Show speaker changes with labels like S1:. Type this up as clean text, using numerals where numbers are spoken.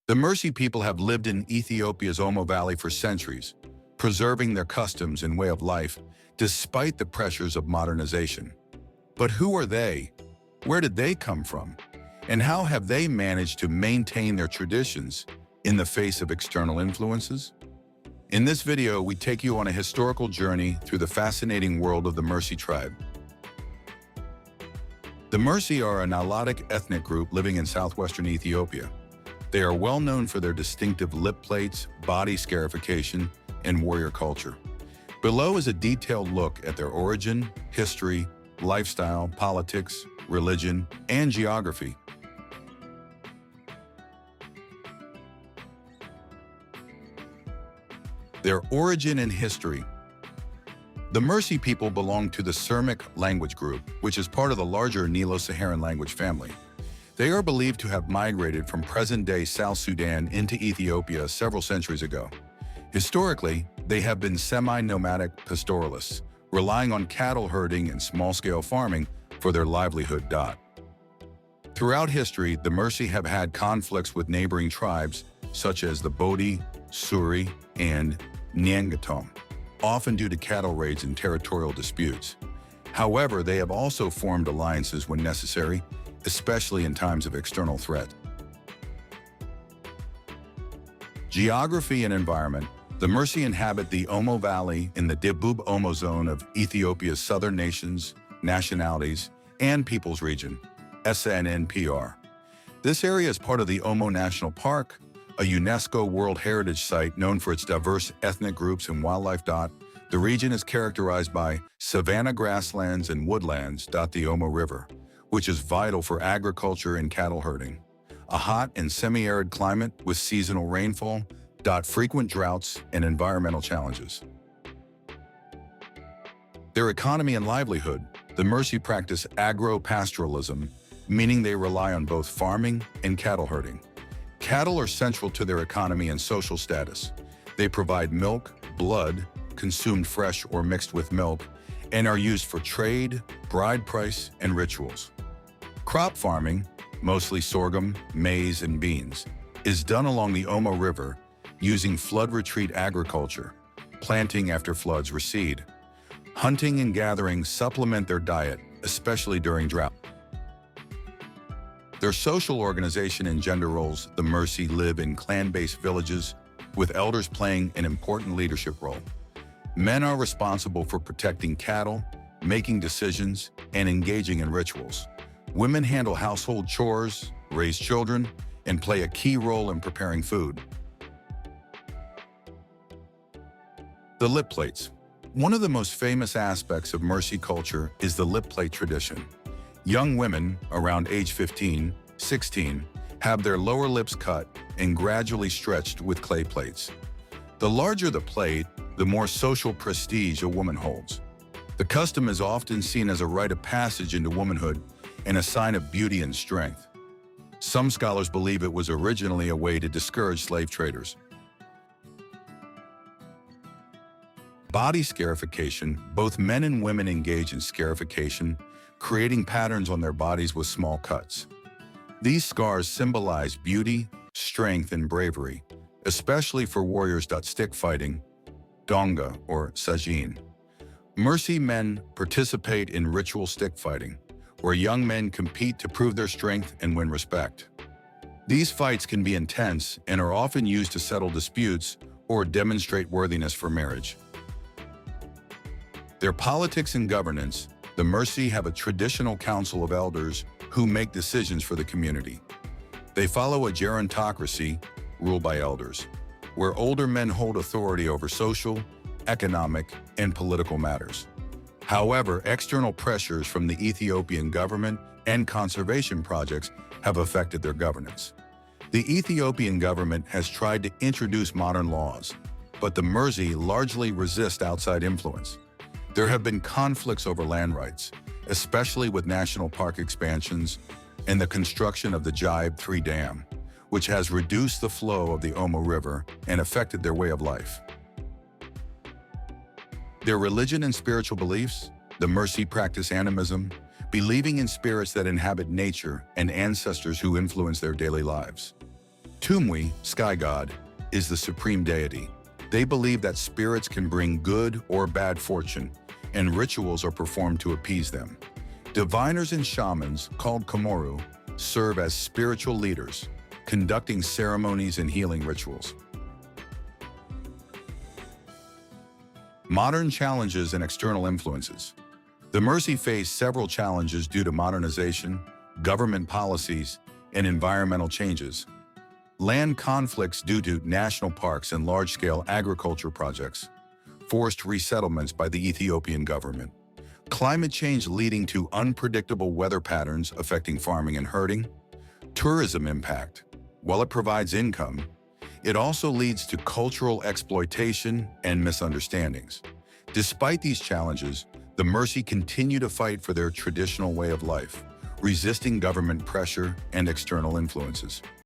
S1: The Mursi people have lived in Ethiopia's Omo Valley for centuries, preserving their customs and way of life despite the pressures of modernization. But who are they? Where did they come from? And how have they managed to maintain their traditions in the face of external influences? In this video, we take you on a historical journey through the fascinating world of the Mursi tribe. The Mursi are a Nilotic ethnic group living in southwestern Ethiopia. They are well known for their distinctive lip plates, body scarification, and warrior culture. Below is a detailed look at their origin, history, lifestyle, politics, religion, and geography. Their origin and history. The Mursi people belong to the Semitic language group, which is part of the larger Nilo-Saharan language family. They are believed to have migrated from present-day South Sudan into Ethiopia several centuries ago. Historically, they have been semi-nomadic pastoralists, relying on cattle herding and small-scale farming for their livelihood. Throughout history, the Mursi have had conflicts with neighboring tribes such as the Bodi, Suri, and Nyangatom, often due to cattle raids and territorial disputes. However, they have also formed alliances when necessary, especially in times of external threat. Geography and environment. The Mursi inhabit the Omo Valley in the Debub Omo zone of Ethiopia's southern nations, nationalities, and peoples region, SNNPR. This area is part of the Omo National Park, a UNESCO World Heritage Site known for its diverse ethnic groups and wildlife. The region is characterized by savanna grasslands and woodlands. The Omo River, which is vital for agriculture and cattle herding. A hot and semi-arid climate with seasonal rainfall, frequent droughts, and environmental challenges. Their economy and livelihood. The Mursi practice agro-pastoralism, meaning they rely on both farming and cattle herding. Cattle are central to their economy and social status. They provide milk, blood, consumed fresh or mixed with milk, and are used for trade, bride price, and rituals. Crop farming, mostly sorghum, maize, and beans, is done along the Omo River using flood retreat agriculture, planting after floods recede. Hunting and gathering supplement their diet, especially during drought. Their social organization and gender roles. The Mursi live in clan-based villages, with elders playing an important leadership role. Men are responsible for protecting cattle, making decisions, and engaging in rituals. Women handle household chores, raise children, and play a key role in preparing food. The lip plates. One of the most famous aspects of Mursi culture is the lip plate tradition. Young women, around age 15, 16, have their lower lips cut and gradually stretched with clay plates. The larger the plate, the more social prestige a woman holds. The custom is often seen as a rite of passage into womanhood and a sign of beauty and strength. Some scholars believe it was originally a way to discourage slave traders. Body scarification. Both men and women engage in scarification, creating patterns on their bodies with small cuts. These scars symbolize beauty, strength, and bravery, especially for warriors. Stick fighting, donga or sajin. Mursi men participate in ritual stick fighting, where young men compete to prove their strength and win respect. These fights can be intense and are often used to settle disputes or demonstrate worthiness for marriage. Their politics and governance. The Mursi have a traditional council of elders who make decisions for the community. They follow a gerontocracy, ruled by elders, where older men hold authority over social, economic, and political matters. However, external pressures from the Ethiopian government and conservation projects have affected their governance. The Ethiopian government has tried to introduce modern laws, but the Mursi largely resist outside influence. There have been conflicts over land rights, especially with national park expansions and the construction of the Jibe 3 Dam, which has reduced the flow of the Omo River and affected their way of life. Their religion and spiritual beliefs. The Mursi practice animism, believing in spirits that inhabit nature and ancestors who influence their daily lives. Tumwi, sky god, is the supreme deity. They believe that spirits can bring good or bad fortune, and rituals are performed to appease them. Diviners and shamans, called Komoru, serve as spiritual leaders, conducting ceremonies and healing rituals. Modern challenges and external influences. The Mursi face several challenges due to modernization, government policies, and environmental changes. Land conflicts due to national parks and large-scale agriculture projects, forced resettlements by the Ethiopian government, climate change leading to unpredictable weather patterns affecting farming and herding, tourism impact. While it provides income, it also leads to cultural exploitation and misunderstandings. Despite these challenges, the Mursi continue to fight for their traditional way of life, resisting government pressure and external influences.